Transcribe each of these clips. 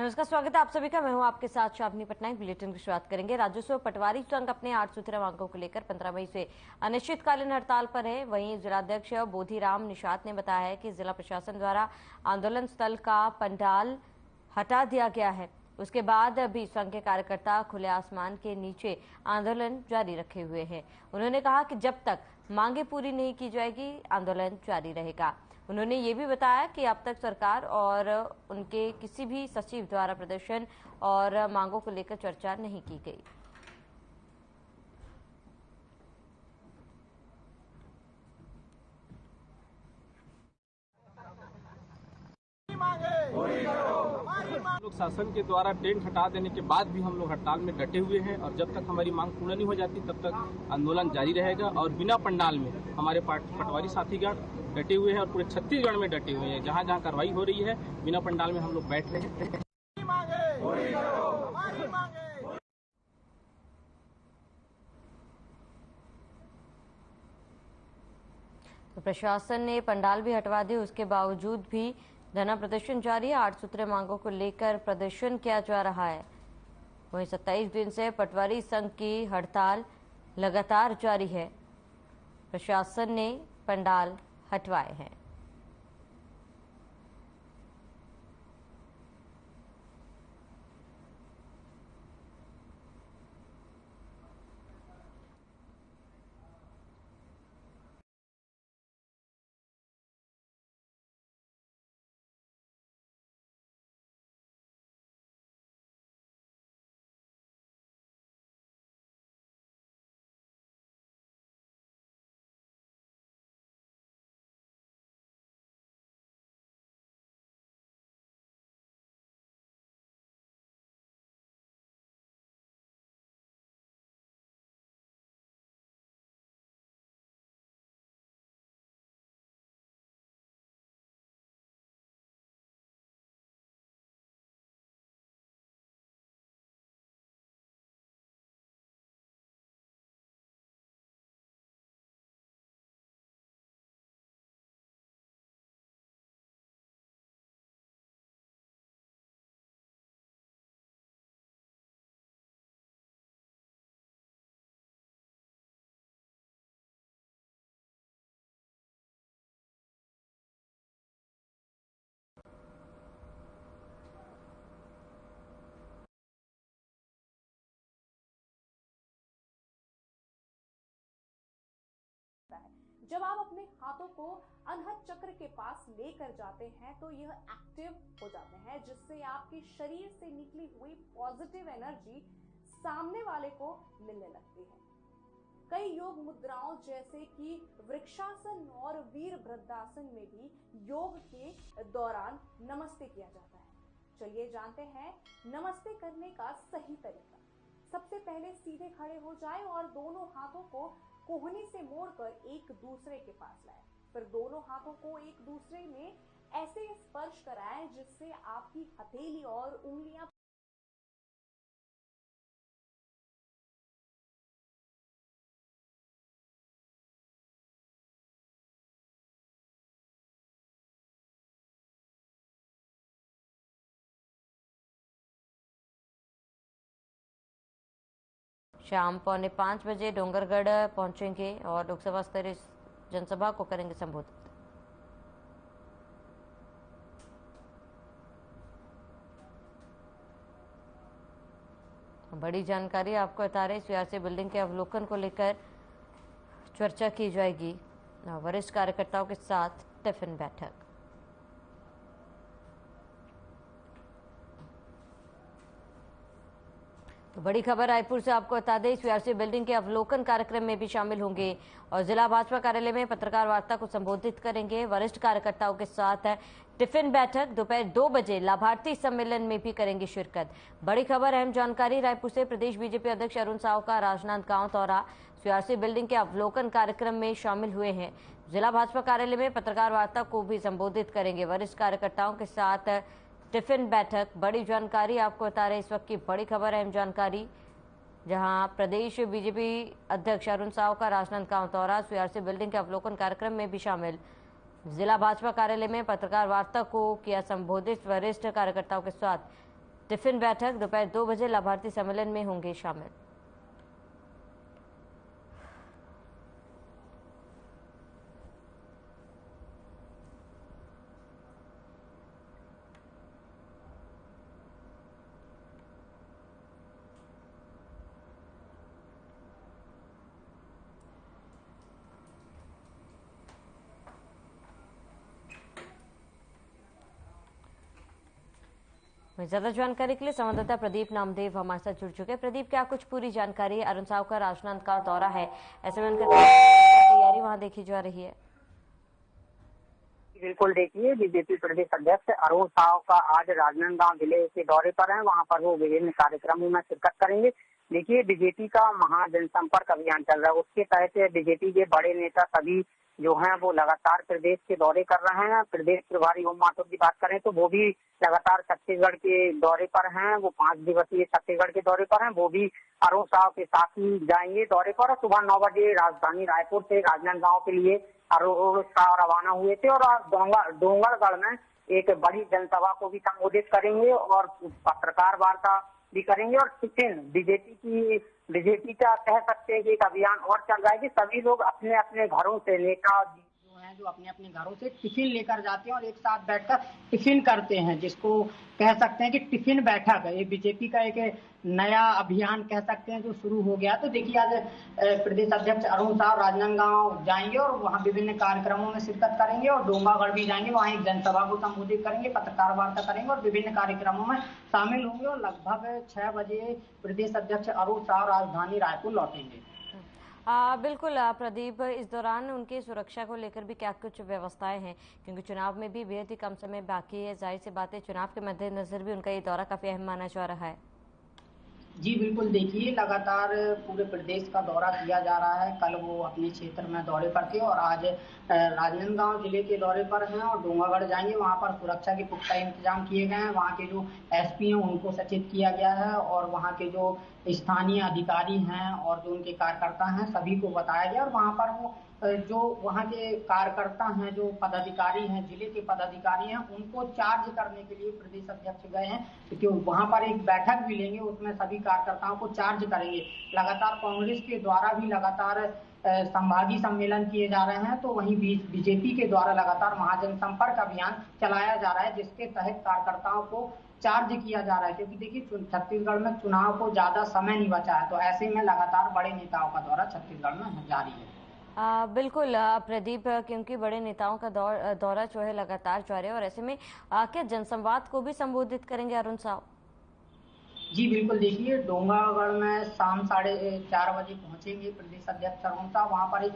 नमस्कार, स्वागत है आप सभी का। मैं हूं आपके साथ शावनी पटनायक। बुलेटिन की शुरुआत करेंगे। राजस्व पटवारी संघ अपने 8 सूत्रीय मांगों को लेकर 15 मई से अनिश्चितकालीन हड़ताल पर है। वहीं जिलाध्यक्ष बोधीराम निषाद ने बताया है कि जिला प्रशासन द्वारा आंदोलन स्थल का पंडाल हटा दिया गया है। उसके बाद भी संघ के कार्यकर्ता खुले आसमान के नीचे आंदोलन जारी रखे हुए हैं। उन्होंने कहा कि जब तक मांगे पूरी नहीं की जाएगी, आंदोलन जारी रहेगा। उन्होंने ये भी बताया कि अब तक सरकार और उनके किसी भी सचिव द्वारा प्रदर्शन और मांगों को लेकर चर्चा नहीं की गई। लोग शासन के द्वारा टेंट हटा देने के बाद भी हम लोग हड़ताल में डटे हुए हैं और जब तक हमारी मांग पूर्ण नहीं हो जाती तब तक आंदोलन जारी रहेगा। और बिना पंडाल में हमारे पटवारी साथीगण डटे हुए हैं और पूरे छत्तीसगढ़ में डटे हुए हैं। जहां जहां कार्रवाई हो रही है, बिना पंडाल में हम लोग बैठ रहे हैं। तो प्रशासन ने पंडाल भी हटवा दिए, उसके बावजूद भी धरना प्रदर्शन जारी है। 8 सूत्रीय मांगों को लेकर प्रदर्शन किया जा रहा है। वहीं 27 दिन से पटवारी संघ की हड़ताल लगातार जारी है। प्रशासन ने पंडाल हटवाए हैं। जब आप अपने हाथों को अनहद चक्र के पास लेकर जाते हैं तो यह एक्टिव हो जाते हैं, जिससे आपके शरीर से निकली हुई पॉजिटिव एनर्जी सामने वाले को मिलने लगती है। कई योग मुद्राओं जैसे कि वृक्षासन और वीरभद्रासन में भी योग के दौरान नमस्ते किया जाता है। चलिए जानते हैं नमस्ते करने का सही तरीका। सबसे पहले सीधे खड़े हो जाएं और दोनों हाथों को कोहनी से मोड़कर एक दूसरे के पास लाएं। फिर दोनों हाथों को एक दूसरे में ऐसे स्पर्श कराएं जिससे आपकी हथेली और उंगलियां शाम 4:45 बजे डोंगरगढ़ पहुंचेंगे और लोकसभा स्तरीय जनसभा को करेंगे संबोधित। बड़ी जानकारी आपको बता रहे, सीआरसी बिल्डिंग के अवलोकन को लेकर चर्चा की जाएगी। वरिष्ठ कार्यकर्ताओं के साथ टिफिन बैठक। तो बड़ी खबर रायपुर से आपको बता दें, सीआरसी बिल्डिंग के अवलोकन कार्यक्रम में भी शामिल होंगे और जिला भाजपा कार्यालय में पत्रकार वार्ता को संबोधित करेंगे। वरिष्ठ कार्यकर्ताओं के साथ टिफिन बैठक। दोपहर 2 बजे लाभार्थी सम्मेलन में भी करेंगे शिरकत। बड़ी खबर, अहम जानकारी रायपुर से। प्रदेश बीजेपी अध्यक्ष अरुण साव का राजनांदगांव दौरा, सीआरसी बिल्डिंग के अवलोकन कार्यक्रम में शामिल हुए हैं। जिला भाजपा कार्यालय में पत्रकार वार्ता को भी संबोधित करेंगे। वरिष्ठ कार्यकर्ताओं के साथ टिफिन बैठक। बड़ी जानकारी आपको बता रहे, इस वक्त की बड़ी खबर, अहम जानकारी, जहां प्रदेश बीजेपी अध्यक्ष अरुण साव का राजनांदगांव दौरा, सीआरसी बिल्डिंग के अवलोकन कार्यक्रम में भी शामिल। जिला भाजपा कार्यालय में पत्रकार वार्ता को किया संबोधित। वरिष्ठ कार्यकर्ताओं के साथ टिफिन बैठक दोपहर 2 बजे लाभार्थी सम्मेलन में होंगे शामिल। ज्यादा जानकारी के लिए संवाददाता प्रदीप नामदेव हमारे साथ जुड़ चुके हैं। प्रदीप, क्या कुछ पूरी जानकारी है? अरुण साव का राजनांदगांव दौरा है, ऐसे में उनका तैयारी वहां देखी जा रही है। बिल्कुल, देखिए बीजेपी प्रदेश अध्यक्ष अरुण साव का आज राजनांदगांव जिले के दौरे पर है। वहां पर वो विभिन्न कार्यक्रमों में शिरकत करेंगे। देखिए, बीजेपी का महाजनसंपर्क अभियान चल रहा है, उसके तहत बीजेपी के बड़े नेता सभी जो हैं वो लगातार प्रदेश के दौरे कर रहे हैं। प्रदेश प्रभारी ओम माथुर की बात करें तो वो भी लगातार छत्तीसगढ़ के दौरे पर हैं। वो 5 दिवसीय छत्तीसगढ़ के दौरे पर हैं। वो भी अरुण साव के साथ ही जाएंगे दौरे पर। सुबह 9 बजे राजधानी रायपुर से राजनांदगांव के लिए अरुण साव रवाना हुए थे और आज डोंगरगढ़ में एक बड़ी जनसभा को भी संबोधित करेंगे और पत्रकार वार्ता भी करेंगे। और टिफिन बीजेपी का कह सकते हैं कि एक अभियान और चल रहा है कि सभी लोग अपने अपने घरों से, नेता जो हैं जो अपने अपने घरों से टिफिन लेकर जाते हैं और एक साथ बैठकर टिफिन करते हैं, जिसको कह सकते हैं कि टिफिन बैठक है। ये बीजेपी का एक नया अभियान कह सकते हैं जो शुरू हो गया। तो देखिए, आज प्रदेश अध्यक्ष अरुण साव राजनांदगांव जाएंगे और वहां विभिन्न कार्यक्रमों में शिरकत करेंगे और डोंगरगढ़ भी जाएंगे। वहां एक जनसभा को संबोधित करेंगे, पत्रकार वार्ता करेंगे और विभिन्न कार्यक्रमों में शामिल होंगे और लगभग 6 बजे प्रदेश अध्यक्ष अरुण साव राजधानी रायपुर लौटेंगे। बिल्कुल प्रदीप, इस दौरान उनकी सुरक्षा को लेकर भी क्या कुछ व्यवस्थाएं हैं, क्योंकि चुनाव में भी बेहद ही कम समय बाकी है। जाहिर सी बात है, चुनाव के मद्देनजर भी उनका ये दौरा काफी अहम माना जा रहा है। जी बिल्कुल, देखिए लगातार पूरे प्रदेश का दौरा किया जा रहा है। कल वो अपने क्षेत्र में दौरे पर थे और आज राजनांदगांव जिले के दौरे पर हैं और डोंगरगढ़ जाएंगे। वहां पर सुरक्षा के पुख्ता इंतजाम किए गए हैं। वहां के जो एसपी हैं उनको सचेत किया गया है और वहां के जो स्थानीय अधिकारी हैं और जो उनके कार्यकर्ता हैं सभी को बताया गया। और वहां पर वो जो वहां के कार्यकर्ता हैं, जो पदाधिकारी हैं, जिले के पदाधिकारी हैं, उनको चार्ज करने के लिए प्रदेश अध्यक्ष गए हैं, क्योंकि वहां पर एक बैठक भी लेंगे, उसमें सभी कार्यकर्ताओं को चार्ज करेंगे। लगातार कांग्रेस के द्वारा भी लगातार संभागीय सम्मेलन किए जा रहे हैं, तो वहीं बीजेपी के द्वारा लगातार महाजनसंपर्क अभियान चलाया जा रहा है, जिसके तहत कार्यकर्ताओं को चार्ज किया जा रहा है। क्योंकि देखिए, छत्तीसगढ़ में चुनाव को ज्यादा समय नहीं बचा है, तो ऐसे में लगातार बड़े नेताओं का दौरा छत्तीसगढ़ में जारी है। बिल्कुल प्रदीप, क्योंकि बड़े नेताओं का दौरा जो है लगातार जारी है और ऐसे में क्या जनसंवाद को भी संबोधित करेंगे अरुण साव? जी बिल्कुल, देखिए डोंगरगढ़ में शाम 4:30 बजे पहुंचेंगे प्रदेश अध्यक्ष अरुण साव। वहां पर एक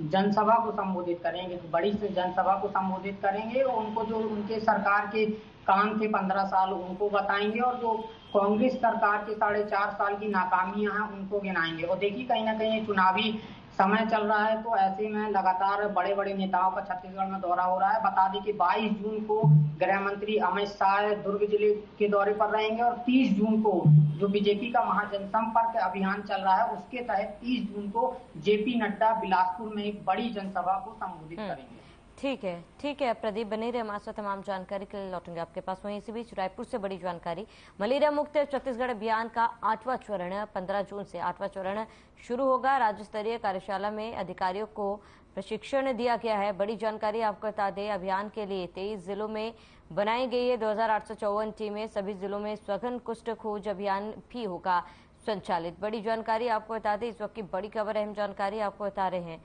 जनसभा को संबोधित करेंगे, बड़ी से जनसभा को संबोधित करेंगे। उनको जो उनके सरकार के काम थे 15 साल उनको बताएंगे और जो कांग्रेस सरकार के 4.5 साल की नाकामियां हैं उनको गिनाएंगे। और देखिए, कहीं ना कहीं चुनावी समय चल रहा है, तो ऐसे में लगातार बड़े बड़े नेताओं का छत्तीसगढ़ में दौरा हो रहा है। बता दें कि 22 जून को गृह मंत्री अमित शाह दुर्ग जिले के दौरे पर रहेंगे और 30 जून को जो बीजेपी का महाजनसंपर्क अभियान चल रहा है उसके तहत 30 जून को जेपी नड्डा बिलासपुर में एक बड़ी जनसभा को संबोधित करेंगे। ठीक है प्रदीप, बने रहे हमारे साथ। तमाम जानकारी के लिए लौटेंगे आपके पास। वहीं इसी बीच रायपुर से बड़ी जानकारी, मलेरिया मुक्त छत्तीसगढ़ अभियान का 8वां चरण 15 जून से 8वां चरण शुरू होगा। राज्य स्तरीय कार्यशाला में अधिकारियों को प्रशिक्षण दिया गया है। बड़ी जानकारी आपको बता दें, अभियान के लिए 23 जिलों में बनाई गई है 2854 टीमें। सभी जिलों में सघन कुष्ठ खोज अभियान भी होगा संचालित। बड़ी जानकारी आपको बता दें, इस वक्त की बड़ी खबर, अहम जानकारी आपको बता रहे हैं।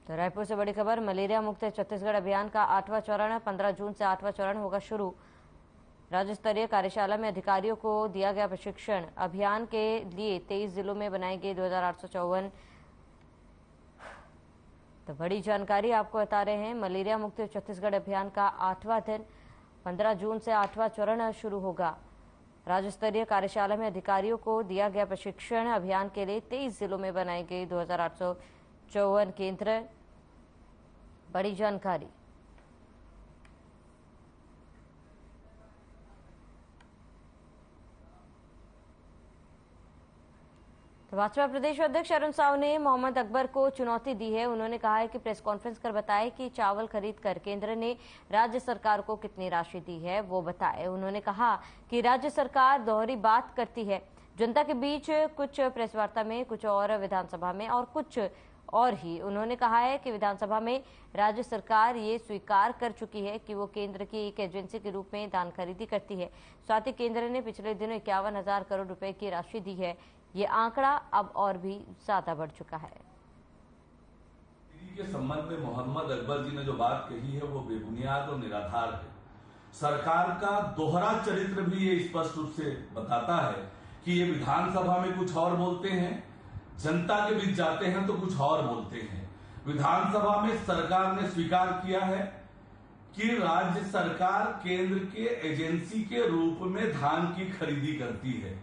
तो रायपुर से बड़ी खबर, मलेरिया मुक्त छत्तीसगढ़ अभियान का 8वां चरण 15 जून से 8वां चरण होगा शुरू। राज्य स्तरीय कार्यशाला में अधिकारियों को दिया गया प्रशिक्षण। अभियान के लिए 23 जिलों में बनाई गई 2854। तो बड़ी जानकारी आपको बता रहे हैं, मलेरिया मुक्त छत्तीसगढ़ अभियान का 8वां दिन 15 जून से 8वां चरण शुरू होगा। राज्य स्तरीय कार्यशाला में अधिकारियों को दिया गया प्रशिक्षण। अभियान के लिए 23 जिलों में बनाई गई 2854 केंद्र। बड़ी जानकारी। तो तो भाजपा प्रदेश अध्यक्ष अरुण साव ने मोहम्मद अकबर को चुनौती दी है। उन्होंने कहा है कि प्रेस कॉन्फ्रेंस कर बताए कि चावल खरीद कर केंद्र ने राज्य सरकार को कितनी राशि दी है वो बताए। उन्होंने कहा कि राज्य सरकार दोहरी बात करती है, जनता के बीच कुछ प्रेस वार्ता में कुछ और, विधानसभा में और कुछ और ही। उन्होंने कहा है कि विधानसभा में राज्य सरकार ये स्वीकार कर चुकी है कि वो केंद्र की एक एजेंसी के रूप में धान खरीदी करती है। साथ ही केंद्र ने पिछले दिनों 51,000 करोड़ रुपए की राशि दी है। ये आंकड़ा अब और भी ज्यादा बढ़ चुका है। के संबंध में मोहम्मद अकबर जी ने जो बात कही है वो बेबुनियाद और निराधार है। सरकार का दोहरा चरित्र भी ये स्पष्ट रूप से बताता है कि ये विधानसभा में कुछ और बोलते हैं, जनता के बीच जाते हैं तो कुछ और बोलते हैं। विधानसभा में सरकार ने स्वीकार किया है कि राज्य सरकार केंद्र के एजेंसी के रूप में धान की खरीदी करती है।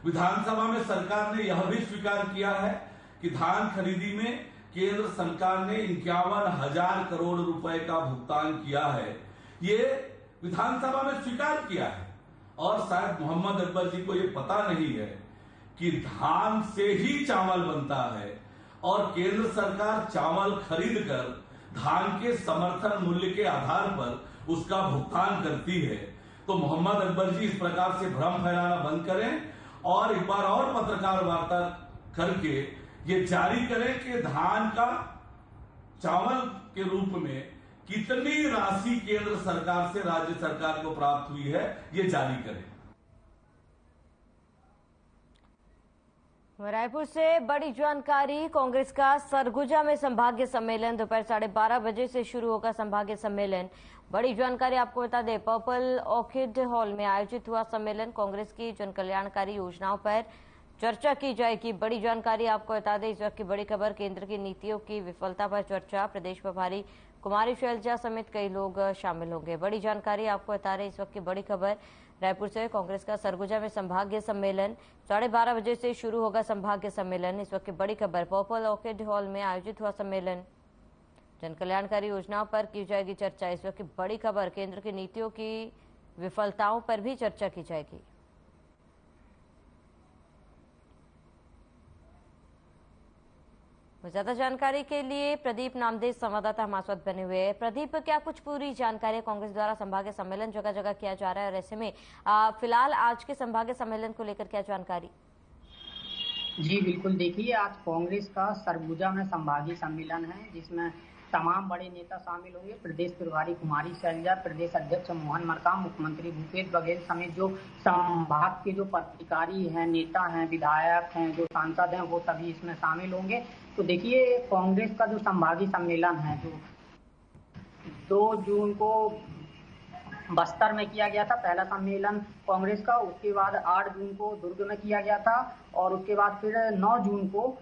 विधानसभा में सरकार ने यह भी स्वीकार किया है कि धान खरीदी में केंद्र सरकार ने 51,000 करोड़ रुपए का भुगतान किया है। ये विधानसभा में स्वीकार किया है और शायद मोहम्मद अकबर जी को ये पता नहीं है कि धान से ही चावल बनता है और केंद्र सरकार चावल खरीद कर धान के समर्थन मूल्य के आधार पर उसका भुगतान करती है। तो मोहम्मद अकबर जी इस प्रकार से भ्रम फैलाना बंद करें और एक बार और पत्रकार वार्ता करके ये जारी करें कि धान का चावल के रूप में कितनी राशि केंद्र सरकार से राज्य सरकार को प्राप्त हुई है, ये जारी करें। रायपुर से बड़ी जानकारी। कांग्रेस का सरगुजा में संभागीय सम्मेलन दोपहर 12:30 बजे से शुरू होगा। संभागीय सम्मेलन, बड़ी जानकारी आपको बता दें, पर्पल ऑर्किड हॉल में आयोजित हुआ सम्मेलन। कांग्रेस की जन कल्याणकारी योजनाओं पर चर्चा की जाएगी। बड़ी जानकारी आपको बता दें, इस वक्त की बड़ी खबर, केंद्र की नीतियों की विफलता पर चर्चा। प्रदेश प्रभारी कुमारी शैलजा समेत कई लोग शामिल होंगे। बड़ी जानकारी आपको बता रहे, इस वक्त की बड़ी खबर रायपुर से, कांग्रेस का सरगुजा में संभागीय सम्मेलन 12:30 बजे से शुरू होगा। संभागीय सम्मेलन, इस वक्त की बड़ी खबर, पर्पल ऑर्किड हॉल में आयोजित हुआ सम्मेलन। जन कल्याणकारी योजनाओं पर की जाएगी चर्चा। इस वक्त की बड़ी खबर, केंद्र की नीतियों की विफलताओं पर भी चर्चा की जाएगी। ज्यादा जानकारी के लिए प्रदीप नामदेव संवाददाता हमारे साथ बने हुए हैं। प्रदीप, क्या कुछ पूरी जानकारी कांग्रेस द्वारा संभागीय सम्मेलन जगह जगह किया जा रहा है और ऐसे में फिलहाल आज के संभागीय सम्मेलन को लेकर क्या जानकारी? जी बिल्कुल, देखिए आज कांग्रेस का सरगुजा में संभागीय सम्मेलन है जिसमें तमाम बड़े नेता शामिल होंगे। प्रदेश प्रभारी कुमारी शैलजा, प्रदेश अध्यक्ष मोहन मरकाम, मुख्यमंत्री भूपेश बघेल समेत जो संभाग के जो पदाधिकारी हैं, नेता हैं, विधायक हैं, जो सांसद हैं, वो सभी इसमें शामिल होंगे। तो देखिए कांग्रेस का जो संभागीय सम्मेलन है जो 2 जून को बस्तर में किया गया था, पहला सम्मेलन कांग्रेस का, उसके बाद 8 जून को दुर्ग में किया गया था और उसके बाद फिर 9 जून को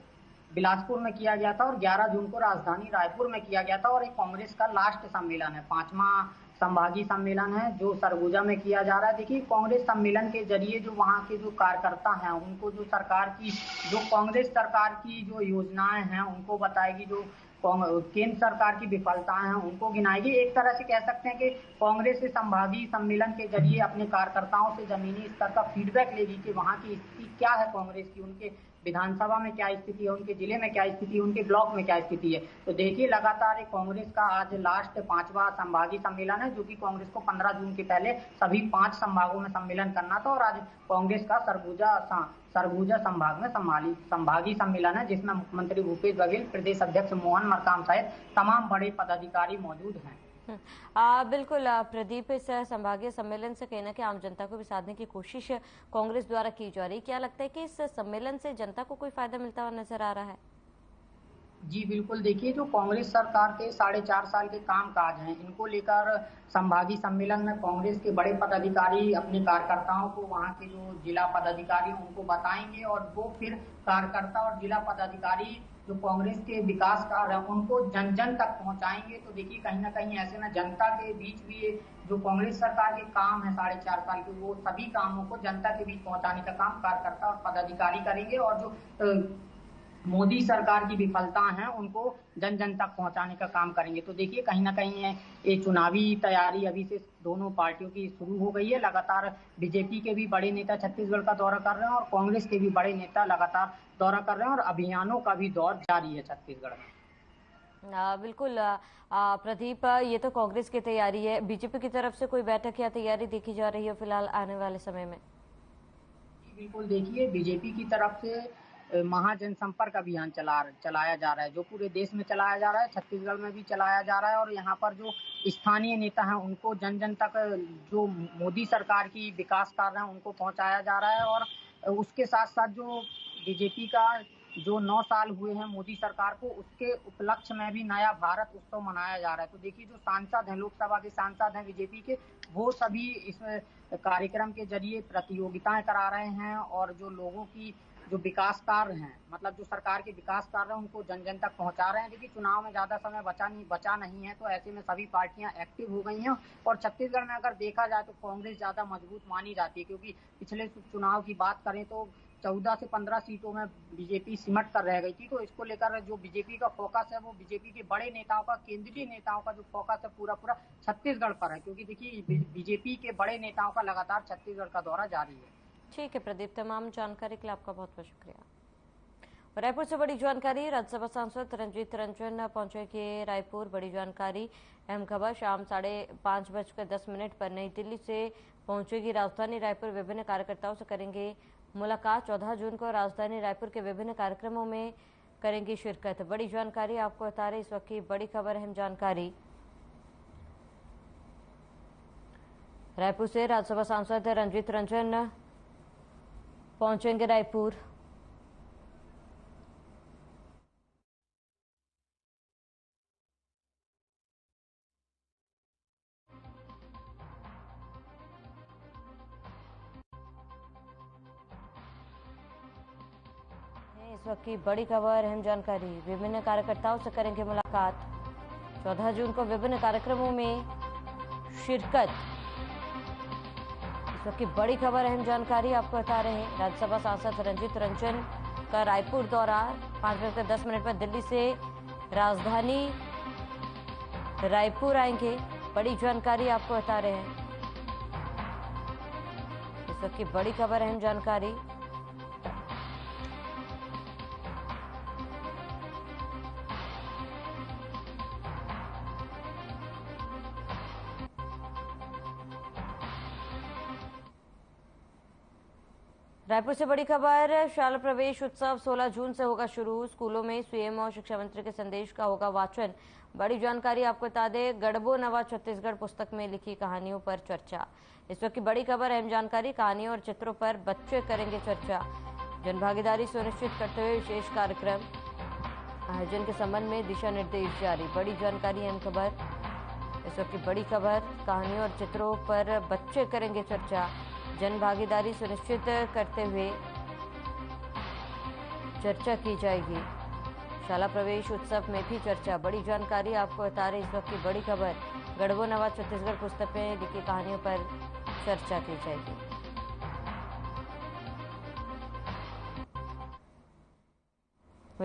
बिलासपुर में किया गया था और 11 जून को राजधानी रायपुर में किया गया था। और एक कांग्रेस का लास्ट सम्मेलन है, 5वां संभागीय सम्मेलन है जो सरगुजा में किया जा रहा है। देखिए कांग्रेस सम्मेलन के जरिए जो वहाँ के जो कार्यकर्ता हैं उनको जो सरकार की, जो कांग्रेस सरकार की जो योजनाएं हैं उनको बताएगी, जो केंद्र सरकार की विफलताएं हैं उनको गिनाएगी। एक तरह से कह सकते हैं कि कांग्रेस इस संभागीय सम्मेलन के जरिए अपने कार्यकर्ताओं से जमीनी स्तर का फीडबैक लेगी कि वहाँ की स्थिति क्या है कांग्रेस की, उनके विधानसभा में क्या स्थिति है, उनके जिले में क्या स्थिति है, उनके ब्लॉक में क्या स्थिति है। तो देखिए लगातार कांग्रेस का आज लास्ट 5वां संभागीय सम्मेलन है जो कि कांग्रेस को 15 जून के पहले सभी 5 संभागों में सम्मेलन करना था और आज कांग्रेस का सरगुजा संभाग में संभागीय सम्मेलन है जिसमें मुख्यमंत्री भूपेश बघेल, प्रदेश अध्यक्ष मोहन मरकाम सहित तमाम बड़े पदाधिकारी मौजूद हैं। बिल्कुल प्रदीप, इस संभागीय सम्मेलन से कहीं ना कहीं आम जनता को भी साधने की कोशिश कांग्रेस द्वारा की जा रही है। क्या लगता है कि इस सम्मेलन से जनता को कोई फायदा मिलता हुआ नजर आ रहा है? जी बिल्कुल, देखिए जो कांग्रेस सरकार के 4.5 साल के कामकाज हैं इनको लेकर संभागीय सम्मेलन में कांग्रेस के बड़े पदाधिकारी अपने कार्यकर्ताओं को, वहाँ के जो जिला पदाधिकारी उनको बताएंगे और वो फिर कार्यकर्ता और जिला पदाधिकारी जो कांग्रेस के विकास कार्य है उनको जन जन तक पहुंचाएंगे। तो देखिए कहीं ना कहीं ऐसे में जनता के बीच भी जो कांग्रेस सरकार के काम है 4.5 साल के, वो सभी कामों को जनता के बीच पहुंचाने का काम कार्यकर्ता और पदाधिकारी करेंगे। और जो मोदी सरकार की विफलता हैं उनको जन जन तक पहुंचाने का काम करेंगे। तो देखिए कहीं ना कहीं ये चुनावी तैयारी अभी से दोनों पार्टियों की शुरू हो गई है। लगातार बीजेपी के भी बड़े नेता छत्तीसगढ़ का दौरा कर रहे हैं और कांग्रेस के भी बड़े नेता लगातार दौरा कर रहे हैं और अभियानों का भी दौर जारी है छत्तीसगढ़ में। बिल्कुल प्रदीप, ये तो कांग्रेस की तैयारी है, बीजेपी की तरफ से कोई बैठक या तैयारी देखी जा रही है फिलहाल आने वाले समय में? बिल्कुल, देखिए बीजेपी की तरफ से महाजनसंपर्क अभियान चलाया जा रहा है, जो पूरे देश में चलाया जा रहा है, छत्तीसगढ़ में भी चलाया जा रहा है और यहाँ पर जो स्थानीय नेता हैं उनको जन जन तक जो मोदी सरकार की विकास कार्य हैं उनको पहुंचाया जा रहा है। और उसके साथ साथ जो बीजेपी का जो 9 साल हुए हैं मोदी सरकार को, उसके उपलक्ष्य में भी नया भारत उत्सव मनाया जा रहा है। तो देखिए जो सांसद हैं, लोकसभा के सांसद हैं बीजेपी के, वो सभी इस कार्यक्रम के जरिए प्रतियोगिताएं करा रहे हैं और जो लोगों की जो विकास कार्य हैं, मतलब जो सरकार के विकास कार्य हैं उनको जन जन तक पहुंचा रहे हैं। देखिए चुनाव में ज्यादा समय बचा नहीं है, तो ऐसे में सभी पार्टियां एक्टिव हो गई हैं। और छत्तीसगढ़ में अगर देखा जाए तो कांग्रेस ज्यादा मजबूत मानी जाती है, क्योंकि पिछले चुनाव की बात करें तो 14 से 15 सीटों में बीजेपी सिमट कर रह गई थी। तो इसको लेकर जो बीजेपी का फोकस है वो बीजेपी के बड़े नेताओं का, केंद्रीय नेताओं का जो फोकस है पूरा छत्तीसगढ़ पर है, क्योंकि देखिए बीजेपी के बड़े नेताओं का लगातार छत्तीसगढ़ का दौरा जारी है। ठीक है प्रदीप, तमाम जानकारी के लिए आपका बहुत बहुत शुक्रिया। और रायपुर से बड़ी जानकारी, राज्यसभा सांसद रंजीत रंजन पहुंचेंगे रायपुर। बड़ी जानकारी, अहम खबर, शाम 5:10 पर नई दिल्ली से पहुंचेगी राजधानी रायपुर। विभिन्न कार्यकर्ताओं से करेंगे मुलाकात। 14 जून को राजधानी रायपुर के विभिन्न कार्यक्रमों में करेंगी शिरकत। बड़ी जानकारी आपको बता रहे इस वक्त की बड़ी खबर, अहम जानकारी। रायपुर से राज्यसभा सांसद रंजीत रंजन पहुंचेंगे रायपुर। इस वक्त की बड़ी खबर, अहम जानकारी, विभिन्न कार्यकर्ताओं से करेंगे मुलाकात। 14 जून को विभिन्न कार्यक्रमों में शिरकत। इस वक्त की बड़ी खबर, अहम जानकारी आपको बता रहे हैं। राज्यसभा सांसद रंजीत रंजन का रायपुर दौरा। 5:10 पर दिल्ली से राजधानी रायपुर आएंगे। बड़ी जानकारी आपको बता रहे हैं। इस वक्त की बड़ी खबर, अहम जानकारी। रायपुर से बड़ी खबर, शाला प्रवेश उत्सव 16 जून से होगा शुरू। स्कूलों में सीएम और शिक्षा मंत्री के संदेश का होगा वाचन। बड़ी जानकारी आपको बता दें, गढ़बो नवा छत्तीसगढ़ पुस्तक में लिखी कहानियों पर चर्चा। इस वक्त की बड़ी खबर, अहम जानकारी, कहानियों और चित्रों पर बच्चे करेंगे चर्चा। जनभागीदारी सुनिश्चित करते हुए विशेष कार्यक्रम आयोजन के संबंध में दिशा निर्देश जारी। बड़ी जानकारी, अहम खबर। इस वक्त की बड़ी खबर, कहानियों और चित्रों पर बच्चे करेंगे चर्चा। जन भागीदारी सुनिश्चित करते हुए चर्चा की जाएगी। शाला प्रवेश उत्सव में भी चर्चा। बड़ी जानकारी आपको बता रहे इस वक्त की बड़ी खबर, गढ़बो नवा छत्तीसगढ़ पुस्तक में लिखी कहानियों पर चर्चा की जाएगी।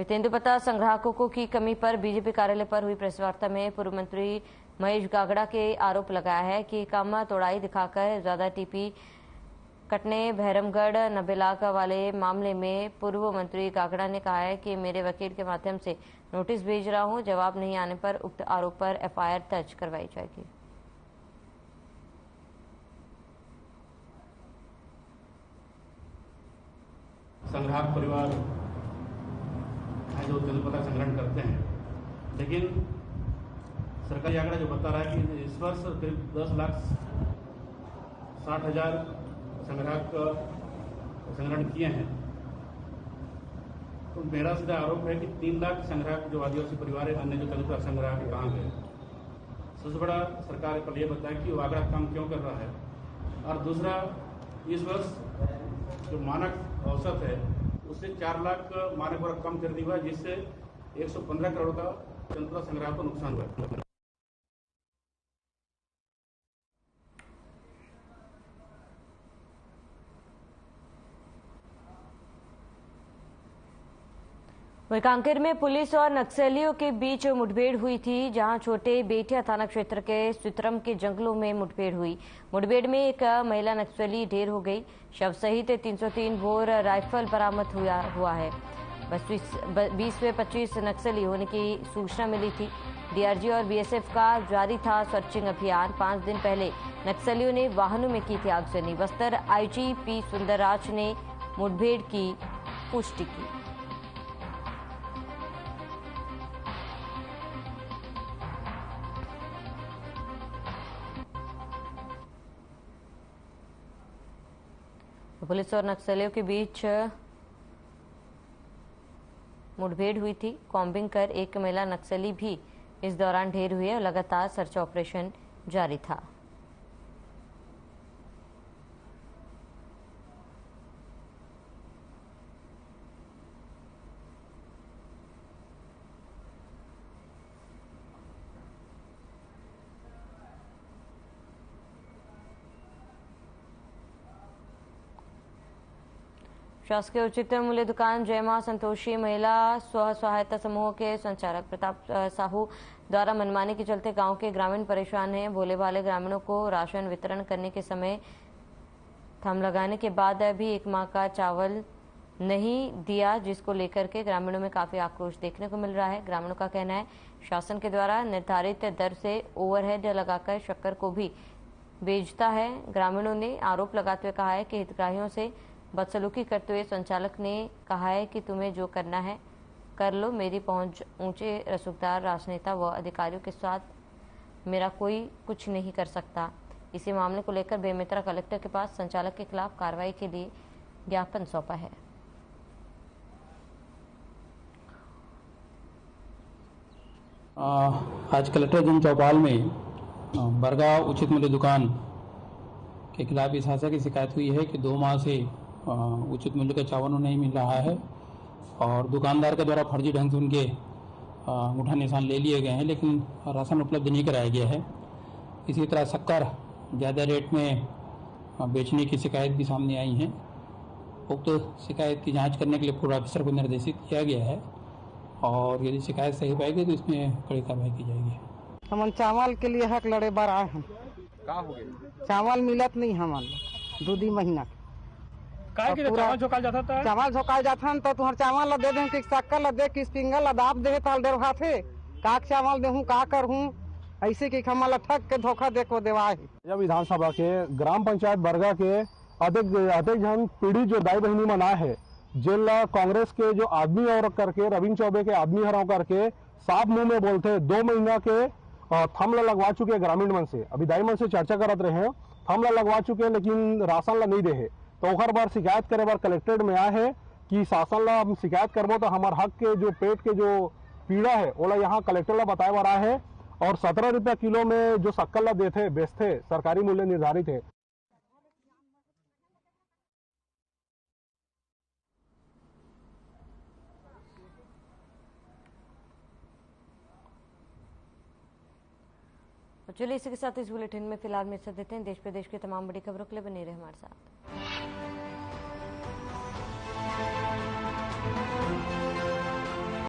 तेंदुपत्ता संग्राहकों की कमी पर बीजेपी कार्यालय पर हुई प्रेस वार्ता में पूर्व मंत्री महेश गागड़ा के आरोप लगाया है कि कम तोड़ाई दिखाकर ज्यादा टीपी कटने भैरमगढ़ नबेलाका वाले मामले में पूर्व मंत्री गागड़ा ने कहा है कि मेरे वकील के माध्यम से नोटिस भेज रहा हूं, जवाब नहीं आने पर उक्त आरोप पर एफआईआर दर्ज करवाई जाएगी। संग्राहक परिवार जो तेंदुपत्ता संग्रहण करते हैं, लेकिन सरकारी आंकड़ा जो बता रहा है कि इस वर्ष करीब 10,60,000 संग्राहक संग्रहण किए हैं। तो मेरा सीधा आरोप है कि 3 लाख संग्राहक जो आदिवासी परिवार है, अन्य जो तेंदुपत्ता संग्राहक कहाँ गए। सबसे बड़ा सरकार पर यह बताए कि वो आंकड़ा काम क्यों कर रहा है। और दूसरा, इस वर्ष जो मानक औसत है उससे 4 लाख मानक वर्ग कम कर दिया हुआ, जिससे 115 करोड़ का तेंदुपत्ता संग्राहक को नुकसान हुआ है। वहीं कांकेर में पुलिस और नक्सलियों के बीच मुठभेड़ हुई थी, जहां छोटे बेटिया थाना क्षेत्र के सुतरम के जंगलों में मुठभेड़ हुई। मुठभेड़ में एक महिला नक्सली ढेर हो गई। शव सहित 303 बोर राइफल बरामद हुआ है। 20 से 25 नक्सली होने की सूचना मिली थी। डीआरजी और बीएसएफ का जारी था सर्चिंग अभियान। 5 दिन पहले नक्सलियों ने वाहनों में की थी आगजनी। बस्तर आईजी पी सुंदरराज ने मुठभेड़ की पुष्टि की। पुलिस और नक्सलियों के बीच मुठभेड़ हुई थी। कॉम्बिंग कर एक महिला नक्सली भी इस दौरान ढेर हुई है और लगातार सर्च ऑपरेशन जारी था। शासकीय उचित मूल्य दुकान जय मां संतोषी महिला स्व सहायता समूह के संचालक प्रताप साहू द्वारा मनमानी के चलते गांव के ग्रामीण परेशान हैं। भोले भाले ग्रामीणों को राशन वितरण करने के समय थम लगाने के बाद भी 1 माह का चावल नहीं दिया, जिसको लेकर के ग्रामीणों में काफी आक्रोश देखने को मिल रहा है। ग्रामीणों का कहना है शासन के द्वारा निर्धारित दर से ओवरहेड लगाकर शक्कर को भी बेचता है। ग्रामीणों ने आरोप लगाते हुए कहा है कि हितग्राहियों से बदसलूकी करते हुए संचालक ने कहा है कि तुम्हें जो करना है कर लो, मेरी पहुंच ऊंचे रसूखदार राजनेता व अधिकारियों के साथ मेरा कोई कुछ नहीं कर सकता। इसी मामले को लेकर बेमेतरा कलेक्टर के पास संचालक के खिलाफ कार्रवाई के लिए ज्ञापन सौंपा है। आज कलेक्टर जन चौपाल में बरगा उचित मूल्य दुकान के खिलाफ इस आशय की शिकायत हुई है कि 2 माह से उचित मूल्य का चावल नहीं मिल रहा है और दुकानदार के द्वारा फर्जी ढंग से उनके अंगूठा निशान ले लिए गए हैं, लेकिन राशन उपलब्ध नहीं कराया गया है। इसी तरह शक्कर ज़्यादा रेट में बेचने की शिकायत भी सामने आई है। उक्त शिकायत की जांच करने के लिए पूर्व ऑफिसर को निर्देशित किया गया है और यदि शिकायत सही पाएगी तो इसमें कड़ी कार्रवाई की जाएगी। हम चावल के लिए हक लड़े बार आए हैं। का हो गया? चावल मिलत नहीं हमन 2 महीना चावल झोकाल जाता था। चावल झोकाल जाता तो तुहर चावल ला दे दे कि शक्कर ला दे कि स्पिंगल ला दाब दे ताल दे रहा थे का चावल देहूं का करहूं ऐसे कि हमन ला ठग के धोखा दे को देवाए। यह विधानसभा के ग्राम पंचायत बरगा के अधिक जन पीढ़ी जो दाई बहनी मना है जिन कांग्रेस के जो आदमी और करके रविंद्र चौबे के आदमी हराव करके साफ मुंह में बोलते 2 महीना के थमला लगवा चुके ग्रामीण मन से। अभी दाई मन से चर्चा करत रहे हैं, थमला लगवा चुके लेकिन राशन ला नहीं दे है। तो ओकर बार शिकायत करे बार कलेक्ट्रेट में आए है कि शासन ला हम शिकायत करबो तो हमार हक के जो पेट के जो पीड़ा है ओला यहाँ कलेक्टर ला बताए बार आए है और 17 रुपया किलो में जो शक्कर ला देते बेचते सरकारी मूल्य निर्धारित है। चलिए इसी के साथ इस बुलेटिन में फिलहाल में देते हैं। देश प्रदेश की तमाम बड़ी खबरों के लिए बने रहे हमारे साथ।